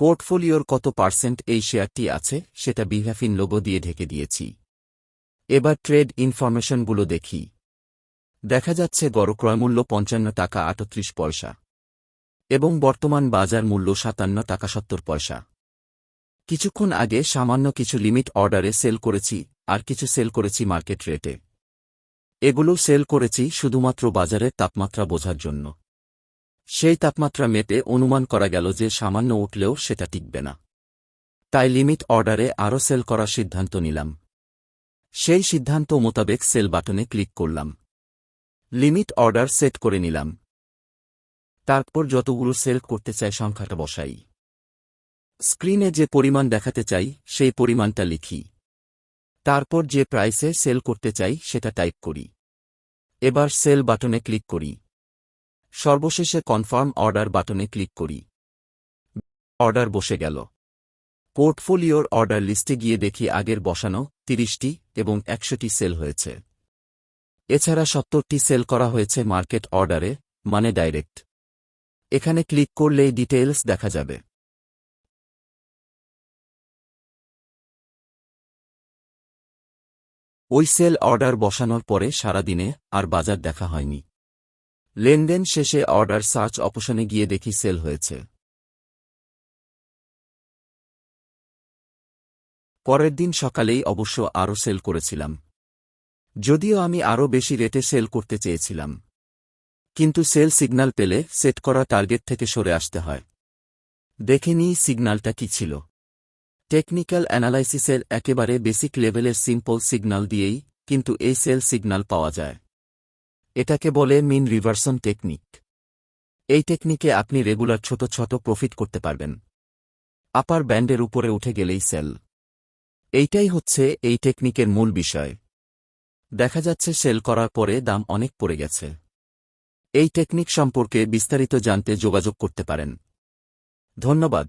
পোর্টফোলিওর কত পার্সেন্ট এই শেয়ারটি আছে সেটা বিভাফিন লোগো দিয়ে ঢেকে দিয়েছি। এবার ট্রেড ইনফরমেশনগুলো দেখি। দেখা যাচ্ছে গড় ক্রয়মূল্য ৫৫ টাকা ৩৮ পয়সা এবং বর্তমান বাজার মূল্য ৫৭ টাকা ৭০ পয়সা। কিছুক্ষণ আগে সামান্য কিছু লিমিট অর্ডারে সেল করেছি, আর কিছু সেল করেছি মার্কেট রেটে। এগুলো সেল করেছি শুধুমাত্র বাজারের তাপমাত্রা বোঝার জন্য। সেই তাপমাত্রা মেপে অনুমান করা গেল যে সামান্য উঠলেও সেটা টিকবে না, তাই লিমিট অর্ডারে আরও সেল করার সিদ্ধান্ত নিলাম। সেই সিদ্ধান্ত মোতাবেক সেল বাটনে ক্লিক করলাম, লিমিট অর্ডার সেট করে নিলাম। তারপর যতগুলো সেল করতে চাই সংখ্যাটা বসাই। স্ক্রিনে যে পরিমাণ দেখাতে চাই সেই পরিমাণটা লিখি। তারপর যে প্রাইসে সেল করতে চাই সেটা টাইপ করি। এবার সেল বাটনে ক্লিক করি। সর্বশেষে কনফার্ম অর্ডার বাটনে ক্লিক করি। অর্ডার বসে গেল। পোর্টফোলিওর অর্ডার লিস্টে গিয়ে দেখি আগের বসানো ৩০টি এবং ১০০টি সেল হয়েছে। এছাড়া ৭০টি সেল করা হয়েছে মার্কেট অর্ডারে, মানে ডাইরেক্ট। এখানে ক্লিক করলেই ডিটেইলস দেখা যাবে। ওই সেল অর্ডার বসানোর পরে সারাদিনে আর বাজার দেখা হয়নি। লেনদেন শেষে অর্ডার সার্চ অপশনে গিয়ে দেখি সেল হয়েছে। পরের দিন সকালেই অবশ্য আরও সেল করেছিলাম, যদিও আমি আরও বেশি রেটে সেল করতে চেয়েছিলাম। কিন্তু সেল সিগন্যাল পেলে সেট করা টার্গেট থেকে সরে আসতে হয়। দেখে নিই সিগন্যালটা কি ছিল। টেকনিক্যাল অ্যানালাইসিসের একেবারে বেসিক লেভেলের সিম্পল সিগন্যাল দিয়েই কিন্তু এই সেল সিগন্যাল পাওয়া যায়। এটাকে বলে মিন রিভার্সন টেকনিক। এই টেকনিকে আপনি রেগুলার ছোট ছোট প্রফিট করতে পারবেন। আপার ব্যান্ডের উপরে উঠে গেলেই সেল। এইটাই হচ্ছে এই টেকনিকের মূল বিষয়। দেখা যাচ্ছে সেল করার পরে দাম অনেক পড়ে গেছে। এই টেকনিক সম্পর্কে বিস্তারিত জানতে যোগাযোগ করতে পারেন। ধন্যবাদ।